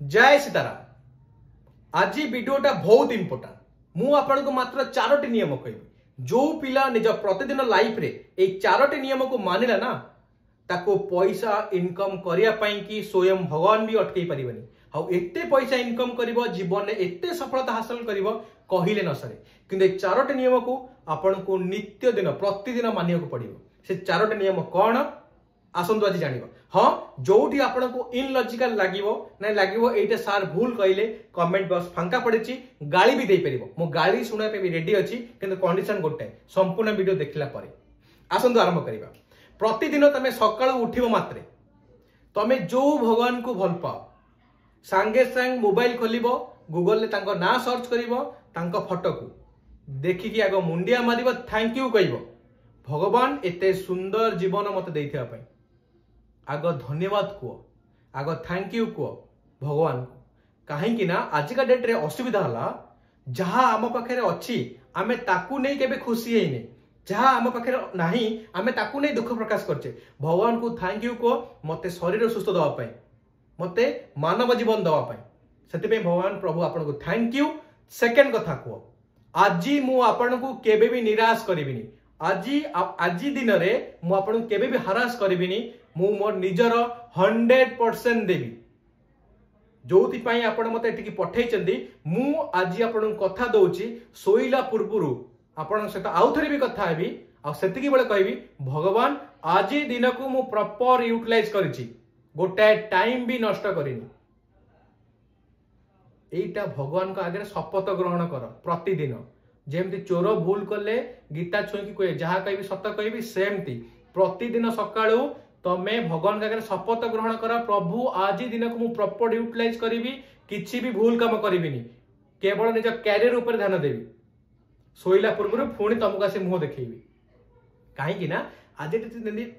जय सीताराम। आज वीडियोटा बहुत इंपोर्टेंट। मु आपन को मात्र 4टी नियम कहबी। जो पिला निज प्रतिदिन लाइफ रे ए 4टी नियम को मानिला ना ताको पैसा इनकम करिया पई कि स्वयं भगवान भी अटकई परिबनी। हाउ एते पैसा इनकम करिवो जीवन में एते सफलता हासिल करिवो कहिले न सरे। किंतु ए 4टी नियम को आपन को नित्य दिन प्रतिदिन मानिया को पड़िबो। से 4टी नियम कोन आसंतु आज जानिबो। हाँ जोठी आपन को इनलॉजिकल लागिवो ना लागिवो एटा सार भूल कहले कमेंट बॉक्स फांका पड़ेछि गाली भी देई परिबो। मो गाली सुना पे भी रेडी अछि किंतु कंडीशन गोटे संपूर्ण वीडियो देखिला परे आसंतु आरंभ करिबा। प्रतिदिन तमे सकाळ उठिबो मात्रे तमे जो भगवान को भल पाओ सांगे सांग मोबाइल खोलिबो गूगल ले तांको ना सर्च करिवो तांको फोटो को देखिकी आगो मुंडिया मारिबो थैंक यू कहबो भगवान एते सुंदर जीवन मते देइथिया पई। आग धन्यवाद कुह आग थैंक यू कुह भगवान को कहीं ना आजिका डेट रे असुविधा हला जहाँ आम पाखे अच्छी आमे ताकू नहीं केबे खुशी है जहाँ आम पाखे नाही आमे ताकू नहीं दुख प्रकाश करछे। भगवान को थैंक यू कुह मते शरीर सुस्थ दवा पाई मते मानव जीवन दवा पाई सेति पे भगवान प्रभु आपन को थैंक यू। सेकंड कथा कुह आजी मु आपन को केबे भी निराश करिबिनी। आजी दिन रे मु आपन को केबे भी हरास करिबिनी। मु मोर निजर 100% देवी जोथि पई आपण मते एटिकी पठेइचंदी। मु आजी आपण कथा दउची सोइला पूर्वरु आपण सहित आउथरी भी कथा हेबी आ सेतिकी बेले कहबी भगवान आजी दिन को मु प्रॉपर यूटिलाइज करिछि गोटे टाइम भी नष्ट करिनी। एटा भगवान को आगे शपथ ग्रहण कर प्रतिदिन जेमती चोर भूल कले गीता छुईकी कहे जहाँ कहबी सत कहबी सेमती प्रतिदिन सकाळू तमे भगवान का शपथ ग्रहण कर प्रभु आज दिन को मु प्रॉपर यूटिलाइज करी किसी भी भूल काम करिबिनी केवल निज कैरियर ऊपर ध्यान देवी सोइला पूर्व पुणी तुमको आसी मुह देखी कहीं ना आज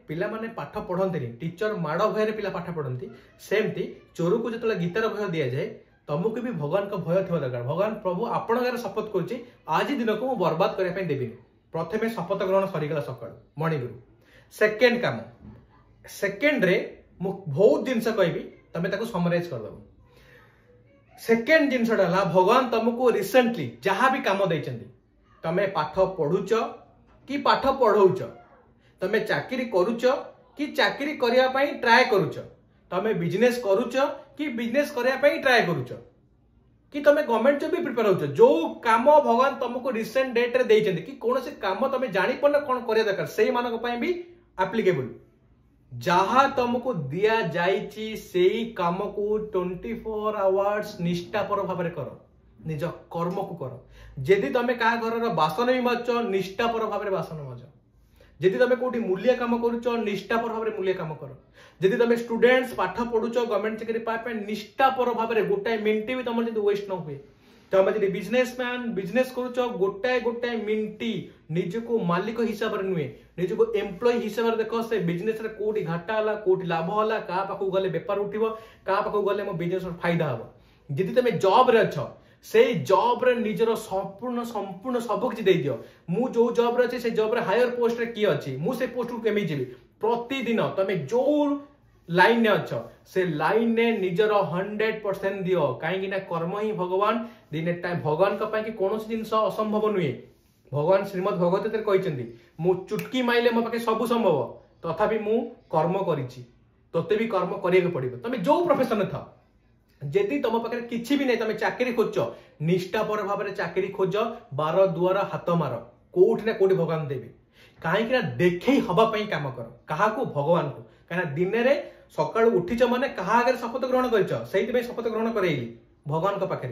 पिला माने पाठ पढ़ती टीचर माड़ भय पिला पाठ पढ़ती सेमती चोर को जो गीतार भय दि जाए तुमको भी भगवान का भय थोड़ा दरकार। भगवान प्रभु आपण शपथ करुच्ची आज दिन को मुझे बर्बाद करने देवी प्रथम शपथ ग्रहण सरीगला सका मणिगुरु। सेकेंड काम सेकेंड रे मु बहुत जिनस कहबी तमे ताको समराइज कर दबो। सेकेंड जिनसटा भगवान तुमको रिसेंटली जहाँ भी काम देइचंदी तमे पाठ पढ़ुच कि पाठ पढ़ौच तमे चाकरी करूच कि चाकरी करिया पई ट्राई करूच तमे बिजनेस करूच कि बिजनेस करिया पई ट्राई करूच कि तमे गवर्नमेंट जॉब भी प्रिपेयर होच जो काम भगवान तुमको रिसेंट डेट रे देइचंदी कि कोनोसी काम तमे जानि पन कोन करिया दरकार सेही मानक पई भी एप्लीकेबल जहाँ तुमको दिया जाइची सेही काम को 24 आवर्स निष्ठापर भाव कर निज कर्म को कर। जदि तुम क्या घर बासन भी मज निष्ठापर भाव बासन मज जदि तुम कौटी मूल्य काम करुच निष्ठापर भाव मूल्य काम कर। जदि तुम स्टूडेंट्स पाठ पढ़ुच गवर्नमेंट चाकरी पाए निष्ठापर भाव गोटाए मिनिट भी तुम जब वेस्ट न हुए तुम जब बिजनेसमैन बिजनेस करुच गोटाए गोटाए मिनिटी निजको मालिक हिसाब से नुहे निजको एम्प्लॉय हिसाब से देख से बिजनेस रे कोटी घाटा हला कोटी लाभ हला का पाखु गले बेपार उठिबो का पाखु गले मो बिजनेस रो फायदा हबो। जदि तुम जॉब रे अछ से जॉब रे निजर संपूर्ण सब किछि देइ दियो मु जो जॉब रे अछि से जॉब रे हायर पोस्ट रे की अछि मु से पोस्ट को केमि जेबी प्रतिदिन तुम जो लाइन ने अच्छ से लाइन ने निजर 100% दियो कहीं ना कर्म ही भगवान दिने टाइम भगवान का कौन जिनस असंभव नुहे। भगवान श्रीमद भगवत कहते मु चुटकी माइले मो पाखे सब संभव तथापि मु कर्म करिछि तोते भी कर्म करिया पड़िबो। तुम जो प्रोफेशन था जदि तुम पाखे किछि भी नहीं तुम चाकरी खोज निष्ठापर भाव में चाकरी खोज 12 दुआर हाथ मार कोठी ना कोठी भगवान देवी कहीं देखे हवा काम कर क्या भगवान को कहीं दिन में सका उठीच मैंने क्या आगे शपथ ग्रहण कर शपथ ग्रहण करेली भगवान पाखे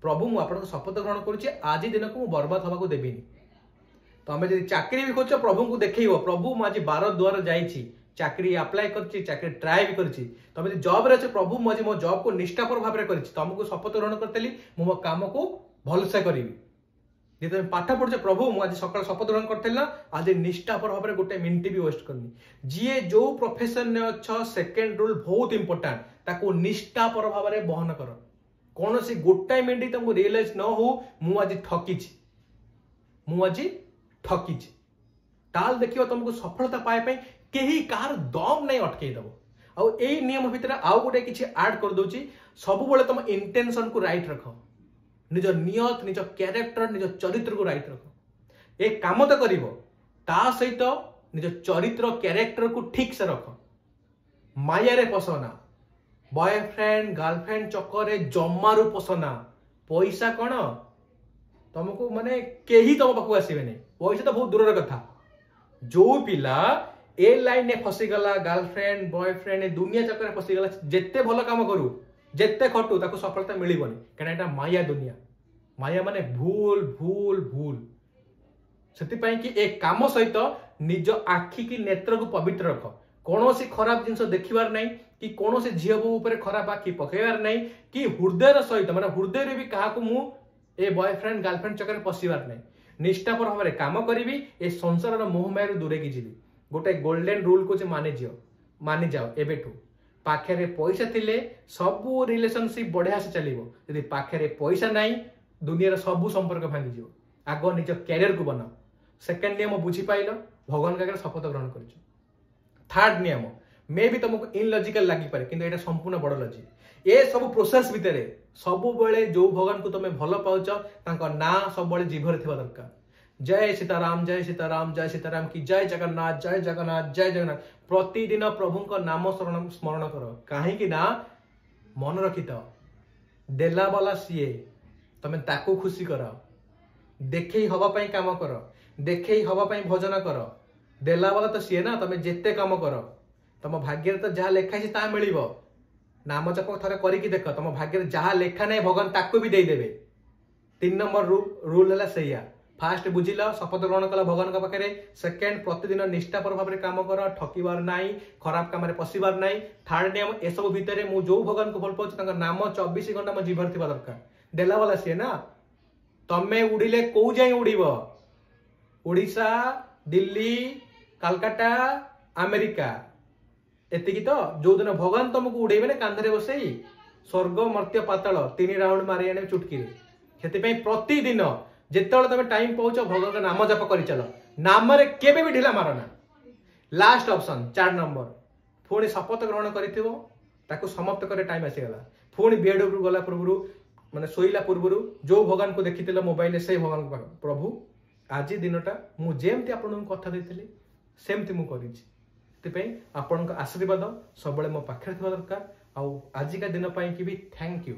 प्रभु मुझे शपथ ग्रहण करुच्ची आज दिन को मुझे बर्बाद हवा देवीनि। तुम जब चाकरी भी खोज प्रभु को देखेब प्रभु मुझे 12 द्वार जाइए चाकरी अप्लाई करछि चाकरी ट्राए भी करछि तुम जॉब रे अच्छे प्रभु मुझे मो जॉब को निष्ठापर भाव में तुमको शपथ ग्रहण करतेली मो काम को भलसे करी। जे तुम पाठ पढ़ुछ प्रभु मुझे सकाल शपथ ग्रहण करते ना आज निष्ठापर भाव में गोटे मिनिट भी वेस्ट करनी। जी जो प्रोफेशन ने अच्छा सेकेंड रूल बहुत इंपोर्टेंट ताको निष्ठापर भाव में बहन कर कौन सी गोटाए मिनिट तुमको रियलाइज न हो मु आज ठकी ताल देखियो तुमको सफलता पाए कहीं कहार दम नहीं अटकई दब आउ एई नियम भितर आउ गोटे किछि ऐड कर दोची सब बेले तुम इंटेंशन को राइट रख निज नियत निज कैरेक्टर निज चरित्र को राइट रख ए काम तो करिवो ता सहित निज चरित्र कैरेक्टर को ठीक से रख माया रे पसना बॉयफ्रेंड गर्लफ्रेंड चक्कर जमारू पसना पैसा कौन तुमको माने केही तुम पाखु आसबे नहीं पैसा तो बहुत दूर कथा जो पिला ए लाइन ने फसीगला गर्लफ्रेंड बॉयफ्रेंड दुनिया चक्कर फसीगला जेते भल काम करू जेते खटू ताको सफलता मिलबनी कहना एटा माया दुनिया माया माने भूल भूल भूल से कि एक काम सहित निज आखि की नेत्र को पवित्र रख कौन सी खराब जिनस देखिबार नहीं कि कौन सी झील बो ऊपर खराब आखि पकेबार नहीं कि हृदय सहित माने हृदय भी क्या मु ए बॉयफ्रेंड गर्लफ्रेंड चक्कर पशिबार नहीं निष्ठापर भाव में काम करी ए संसार मोहमाया दूरे की जीवी गोटे गोल्डन रूल को मानि जाओ एबेठू पाखे पैसा थिले सबू रिलेशनशिप बढ़िया से चलो यदि पाखे पैसा नहीं दुनिया सबू संपर्क भांगी आग निज कैरियर को बनाओ सेकेंड नियम बुझी पाइल भगवान का शपथ ग्रहण कर थर्ड नियम मे भी तुमको इनलॉजिकल लगी पारे किंतु एटा संपूर्ण बड़ लॉजिक ए सब प्रोसेस भितर सब बेले जो भगवान को तुम भल पाउच तांको ना सब बेले जीभरे थिबा दरकार जय सीताराम जय सीताराम जय सीताराम की जय जगन्नाथ जय जगन्नाथ जय जगन्नाथ प्रतिदिन प्रभु का नाम स्मरण कर कहीं ना मन रखी था देला वाला सीए तमें ताकू खुशी कर देखे हवापाई काम कर देखे हवापाई भजन कर देला वाला तो सीए ना तमें जेते काम कर तुम भाग्य तो जहाँ लेखाई ता मिल नाम जप थे करके देख तुम भाग्य जहाँ लेखा नहीं भगवान ताकू भी देदेवे 3 नंबर रूल है सैया फास्ट बुझिल शपथ ग्रहण कल भगवान का पाखे सेकेंड प्रतिदिन निष्ठापर भाव में काम कर ठकिबार नाई खराब काम पशिबार नाई थर्ड नियम एसबू भितर मु जो भगवान को भल पाऊँ नाम 24 घंटा मो जीवन थी दरकार देला वाला सी ना तमें उड़िले कौ जाए उड़ीब ओडिशा दिल्ली कलकाता अमेरिका एतिकी तो जो दिन भगवान तुमको उड़ेबे ना कांधरे बसई स्वर्ग मर्त्य पाताल 3 राउंड मारी आने चुटकी से प्रतिदिन जिते तुम टाइम पाच भगवान का नाम जप कर चल नाम केबे भी ढिला मारना लास्ट ऑप्शन 4 नंबर पुणी शपथ ग्रहण कर समाप्त कर टाइम आसीगला पुणी बेड उपरू गला पूर्व माने शोला पूर्व जो भगवान को देखी मोबाइल से भगवान को प्रभु आज दिनटा मुझे आपन कथा देती सेमती मुझे आपण आशीर्वाद सब मो पाखे दरकार आजिका दिन की भी थैंक यू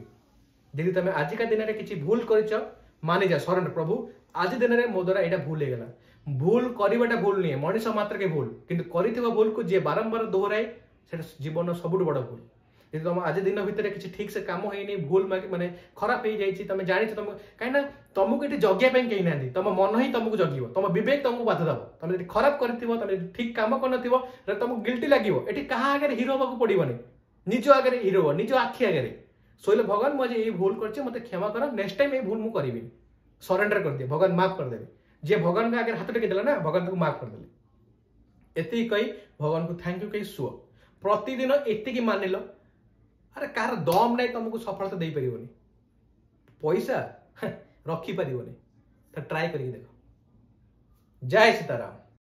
यदि तुम आजिका दिन में किसी भूल कर मानि जा सरेंडर प्रभु आज दिन में मो द्वारा यहाँ भूल होगा भूल करवाटा भूल नहीं मनीष मात्र के भूल किंतु भूल को जी बारंबार दोहराए से जीवन सबुठ बड़ भूल यदि तुम आज दिन भितर किसी ठीक से काम होनी भूल माने खराब हो जाए तुम जानी तुम कहीं तुमको ये जगिया कहीं ना तुम मन ही तुमको जगिव तुम विवेक तुमको बाधा दब तुम जो खराब कर ठीक कम कर तुमको गिल्टी लगे ये क्या आगे हिरो हाँ पड़ोनी निज आगे हिरो निज आखि आगे शोले भगवान मुझे ये भूल कर मत क्षमा कर नेक्स्ट टाइम ये भूल मुझे करी सरेंडर कर दिए भगवान माफ करदेवे जी भगवान का आगे हाथ टेक देला ना भगवान को माफ करदे एति कही भगवान को थैंक यू कही शुओ प्रतिदिन एति मानिल अरे कार दम नहीं तुमको सफलता दे पारिबनी पैसा रखी पारिबनी तो ट्राई करके देखो जय सीताराम।